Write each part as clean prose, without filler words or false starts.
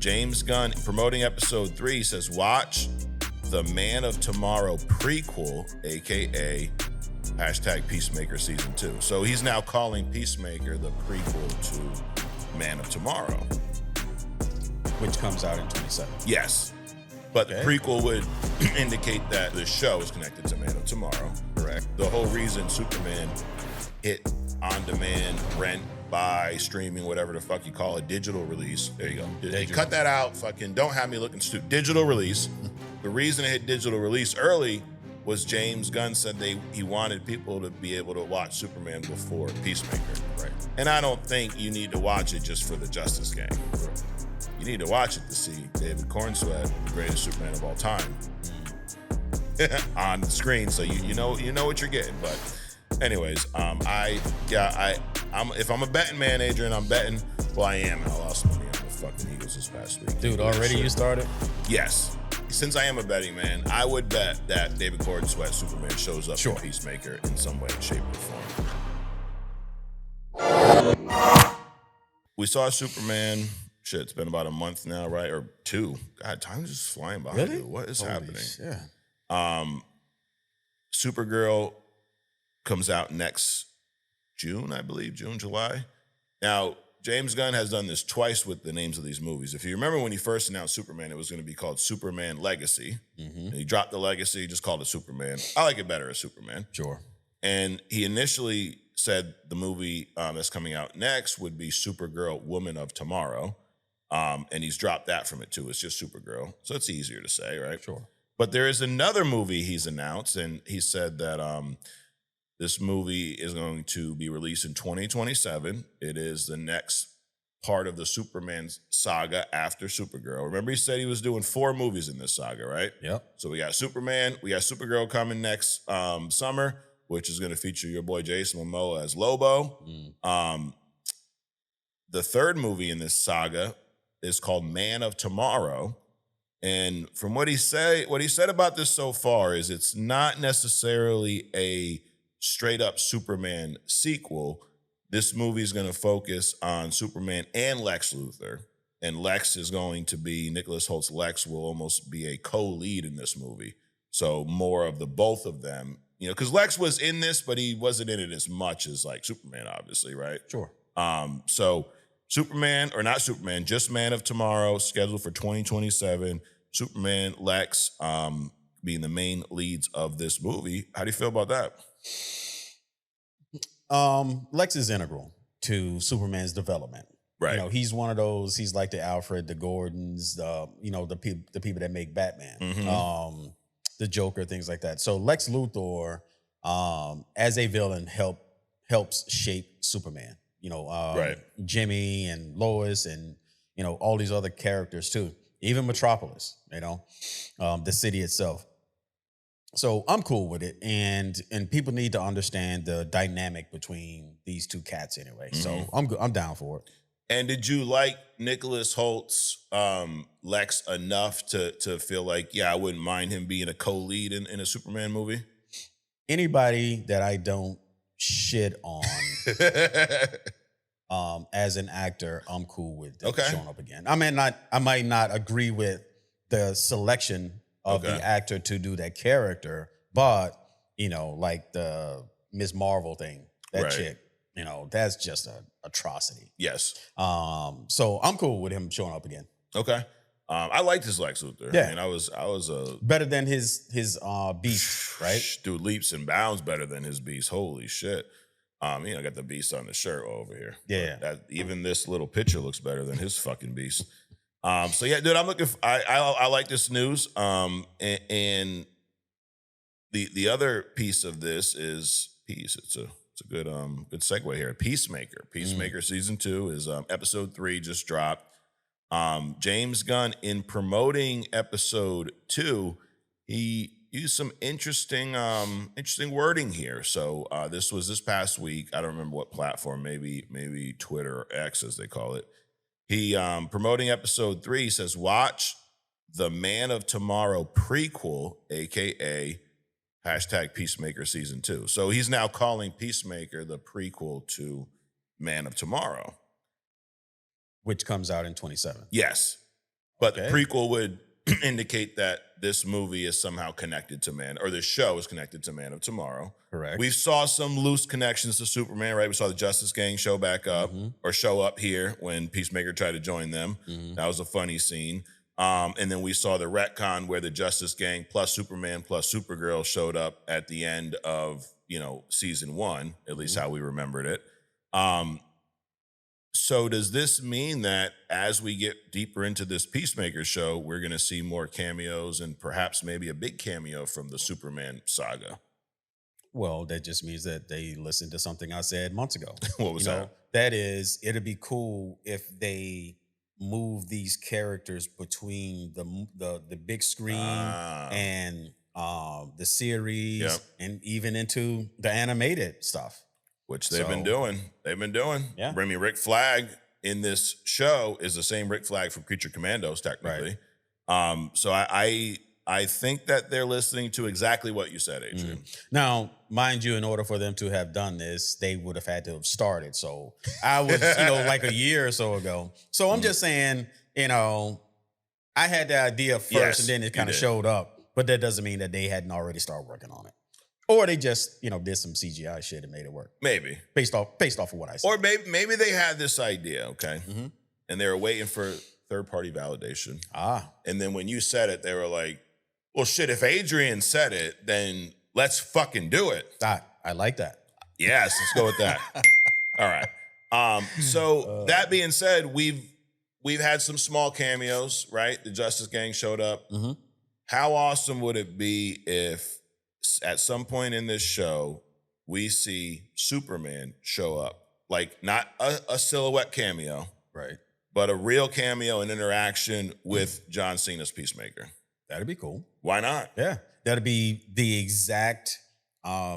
James Gunn promoting episode 3 says, watch the Man of Tomorrow prequel, aka #Peacemaker season 2. So he's now calling Peacemaker the prequel to Man of Tomorrow. Which comes out in 27. Yes. But the prequel would indicate that the show is connected to Man of Tomorrow. Correct. The whole reason Superman hit on demand, rent, buy, streaming, whatever the fuck you call it, digital release. There you go. They cut that out. Fucking don't have me looking stupid. Digital release. The reason it hit digital release early was James Gunn said he wanted people to be able to watch Superman before Peacemaker. Right. And I don't think you need to watch it just for the Justice Gang. Right. You need to watch it to see David Cornsweet, the greatest Superman of all time, on the screen, so you know what you're getting. But anyways, if I'm a betting man, Adrian, I'm betting. Well, I am, and I lost money on the fucking Eagles this past week. Dude, already you started? Yes. Since I am a betting man, I would bet that David Cornsweet Superman shows up in Peacemaker in some way, shape, or form. We saw Superman. Shit, it's been about a month now, right? Or 2. God, time is just flying by. Really? What is happening? Yeah. Supergirl comes out next June, I believe, July. Now, James Gunn has done this twice with the names of these movies. If you remember when he first announced Superman, it was going to be called Superman Legacy. And he dropped the Legacy, just called it Superman. I like it better as Superman. Sure. And he initially said the movie that's coming out next would be Supergirl, Woman of Tomorrow. And he's dropped that from it too. It's just Supergirl. So it's easier to say, right? Sure. But there is another movie he's announced, and he said that this movie is going to be released in 2027. It is the next part of the Superman saga after Supergirl. Remember, he said he was doing 4 movies in this saga, right? Yep. So we got Superman, we got Supergirl coming next summer, which is going to feature your boy Jason Momoa as Lobo. The third movie in this saga is called Man of Tomorrow. And from what he said about this so far is it's not necessarily a straight up Superman sequel. This movie is going to focus on Superman and Lex Luthor. And Lex is going to be, Nicholas Holt's Lex will almost be a co-lead in this movie. So more of the both of them, because Lex was in this, but he wasn't in it as much as like Superman, obviously, right? Sure. So Superman, or not Superman, just Man of Tomorrow, scheduled for 2027. Superman, Lex, being the main leads of this movie. How do you feel about that? Lex is integral to Superman's development. Right. He's one of those. He's like the Alfred, the Gordons, the people that make Batman, the Joker, things like that. So Lex Luthor, as a villain, helps shape Superman. Jimmy and Lois and, all these other characters too. Even Metropolis, the city itself. So I'm cool with it. And people need to understand the dynamic between these two cats anyway. So I'm down for it. And did you like Nicholas Holt's Lex enough to feel like, I wouldn't mind him being a co-lead in a Superman movie? Anybody that I don't shit on as an actor, I'm cool with them showing up again. I might not agree with the selection of the actor to do that character, but like the Ms. Marvel thing, that chick, that's just an atrocity. Yes. So I'm cool with him showing up again. Okay. I liked his Lex Luthor. Yeah. I was better than his Beast, right? Dude, leaps and bounds better than his Beast. Holy shit. I got the Beast on the shirt over here. Yeah. Even this little picture looks better than his fucking Beast. So yeah, dude, I'm looking. I like this news. And the other piece of this is It's a good segue here. Peacemaker season 2 is episode 3 just dropped. James Gunn, in promoting episode 2, he used some interesting wording here. So this was this past week. I don't remember what platform, maybe Twitter or X as they call it. He promoting episode 3 says, watch the Man of Tomorrow prequel, aka #Peacemaker season 2. So he's now calling Peacemaker the prequel to Man of Tomorrow, which comes out in 27. Yes. But the Okay. prequel would indicate that this movie is somehow connected to or this show is connected to Man of Tomorrow. Correct. We saw some loose connections to Superman, right? We saw the Justice Gang show back up or show up here when Peacemaker tried to join them. That was a funny scene. And then we saw the retcon where the Justice Gang plus Superman plus Supergirl showed up at the end of, season 1, at least how we remembered it. So does this mean that as we get deeper into this Peacemaker show, we're going to see more cameos and perhaps maybe a big cameo from the Superman saga? Well, that just means that they listened to something I said months ago. What was that? That is, it'd be cool if they move these characters between the big screen and the series and even into the animated stuff. Which they've been doing. Yeah. I mean, Rick Flag in this show is the same Rick Flag from Creature Commandos, technically. Right. So I think that they're listening to exactly what you said, Adrian. Now, mind you, in order for them to have done this, they would have had to have started. So I was, like a year or so ago. So I'm just saying, I had the idea first and then it kind of showed up. But that doesn't mean that they hadn't already started working on it. Or they just, did some CGI shit and made it work. Maybe. Based off of what I said. Or maybe they had this idea, okay? And they were waiting for third-party validation. And then when you said it, they were like, well, shit, if Adrian said it, then let's fucking do it. I like that. Yes, let's go with that. All right. So that being said, we've had some small cameos, right? The Justice Gang showed up. How awesome would it be if at some point in this show, we see Superman show up? Like, not a silhouette cameo. Right. But a real cameo and interaction with John Cena's Peacemaker. That'd be cool. Why not? Yeah. That'd be the exact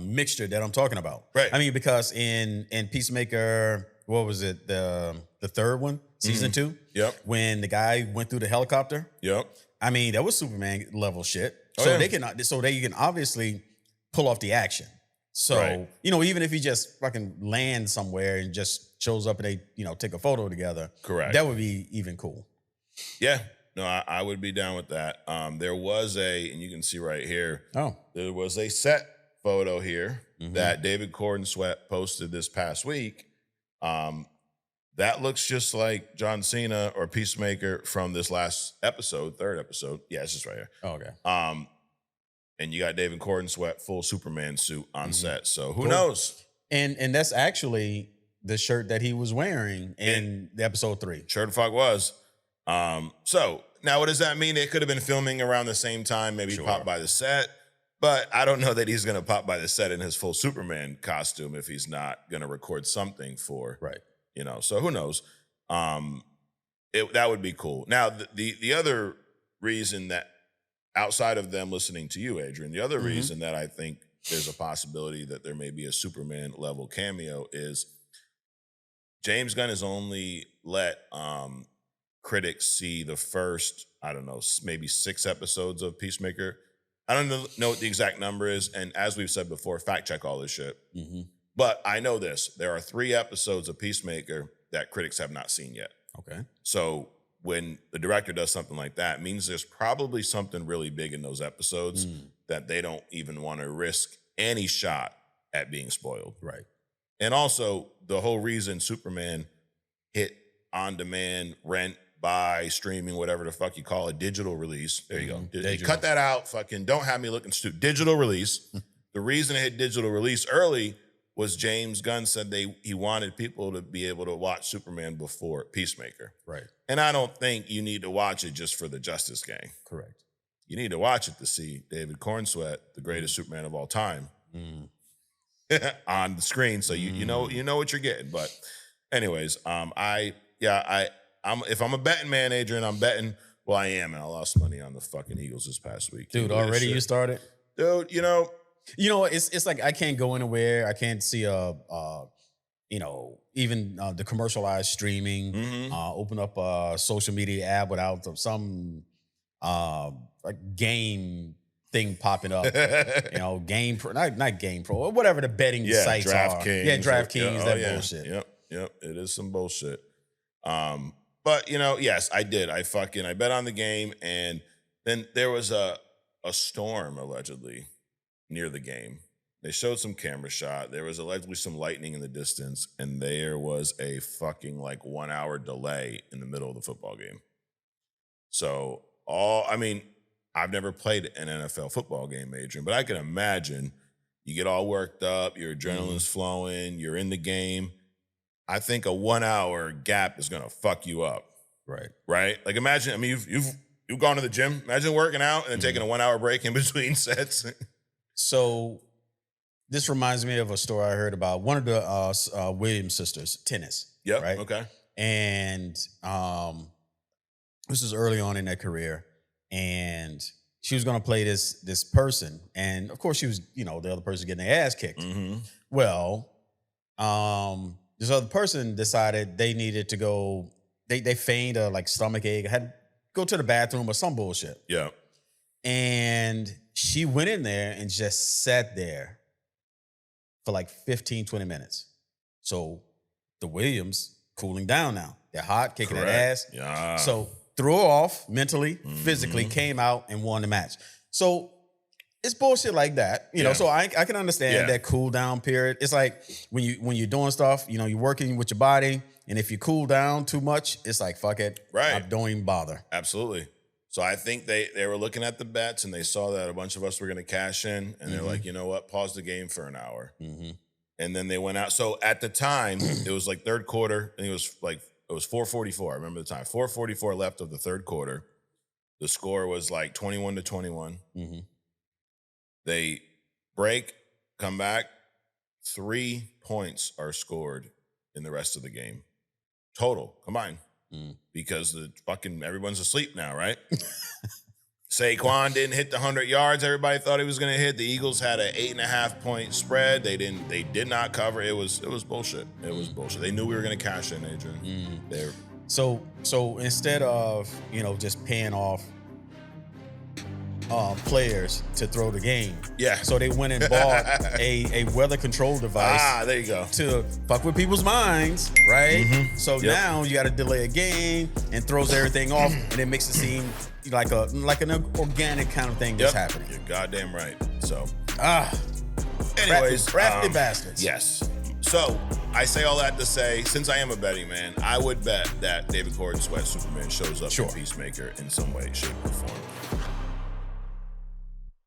mixture that I'm talking about. Right. I mean, because in Peacemaker, what was it? The third one, season 2? Yep. When the guy went through the helicopter. Yep. I mean, that was Superman level shit. Oh, so yeah. they can obviously pull off the action. So, Right. Even if he just fucking lands somewhere and just shows up and they, take a photo together. Correct. That would be even cool. Yeah. No, I would be down with that. There was and you can see right here, there was a set photo here that David Corden-Sweat posted this past week. That looks just like John Cena or Peacemaker from this last episode, third episode. Yeah, it's just right here. Oh, okay. And you got David Corden-Sweat full Superman suit on set. So who knows? And that's actually the shirt that he was wearing in the episode 3. Sure the fuck was. So now what does that mean? It could have been filming around the same time, maybe pop by the set. But I don't know that he's going to pop by the set in his full Superman costume if he's not going to record something for, right. So who knows? That would be cool. Now, the other reason that, outside of them listening to you, Adrian, the other reason that I think there's a possibility that there may be a Superman level cameo is James Gunn has only let critics see the first, I don't know, maybe 6 episodes of Peacemaker. I don't know what the exact number is. And as we've said before, fact check all this shit. But I know this. There are 3 episodes of Peacemaker that critics have not seen yet. Okay. So when the director does something like that, it means there's probably something really big in those episodes that they don't even want to risk any shot at being spoiled. Right. And also, the whole reason Superman hit on-demand, rent, buy, streaming, whatever the fuck you call it, digital release. There you go. You cut that out. Fucking don't have me looking stupid. Digital release. The reason it hit digital release early was James Gunn said he wanted people to be able to watch Superman before Peacemaker. Right. And I don't think you need to watch it just for the Justice Gang. Correct. You need to watch it to see David Cornsweat, the greatest Superman of all time, on the screen. So you know what you're getting. But anyways, if I'm a betting man, Adrian, I'm betting. Well, I am, and I lost money on the fucking Eagles this past week. Dude, already you started? Dude, it's like I can't go anywhere. I can't see even the commercialized streaming. Open up a social media app without some like game thing popping up. Game pro, not Game Pro, or whatever the betting sites are. DraftKings. Yeah, DraftKings, that bullshit. Yep. It is some bullshit. But But yes, I did. I bet on the game, and then there was a storm allegedly near the game. They showed some camera shot. There was allegedly some lightning in the distance, and there was a fucking 1 hour delay in the middle of the football game. So I've never played an NFL football game, Adrian, but I can imagine you get all worked up, your adrenaline's flowing, you're in the game. I think a 1 hour gap is gonna fuck you up. Right? Like imagine, you've gone to the gym. Imagine working out and then taking a 1 hour break in between sets. So this reminds me of a story I heard about one of the Williams sisters, tennis. Yep. Right. Okay. And this was early on in their career, and she was going to play this person, and of course she was, the other person getting their ass kicked. Mm-hmm. Well, this other person decided they needed to go. They feigned a stomach ache, had to go to the bathroom or some bullshit. Yeah. And she went in there and just sat there for 15, 20 minutes. So the Williams cooling down now. They're hot, kicking that ass. Yeah. So threw her off mentally, physically, came out and won the match. So it's bullshit like that, you know. So I can understand that cool down period. It's like when you're doing stuff, you're working with your body, and if you cool down too much, it's like fuck it, right? I don't even bother. Absolutely. So I think they were looking at the bets and they saw that a bunch of us were going to cash in, and they're like, you know what, pause the game for an hour, and then they went out. So at the time, it was third quarter, and it was 4:44. I remember the time, 4:44 left of the third quarter. The score was 21-21. They break, come back. 3 points are scored in the rest of the game. Total, combined. Because everyone's asleep now, right? Saquon didn't hit the 100 yards everybody thought he was going to hit. The Eagles had an 8.5 point spread. They did not cover. It was bullshit. It was bullshit. They knew we were going to cash in, Adrian. So instead of just paying off players to throw the game, so they went and bought a weather control device. There you go. To fuck with people's minds, right? So now you got to delay a game and throws everything off, and it makes it seem like an organic kind of thing that's happening. You're goddamn right. So anyways, crafty bastards. Yes. So I say all that to say, since I am a betting man, I would bet that David Gordon Sweat Superman shows up in Peacemaker in some way, shape, or form.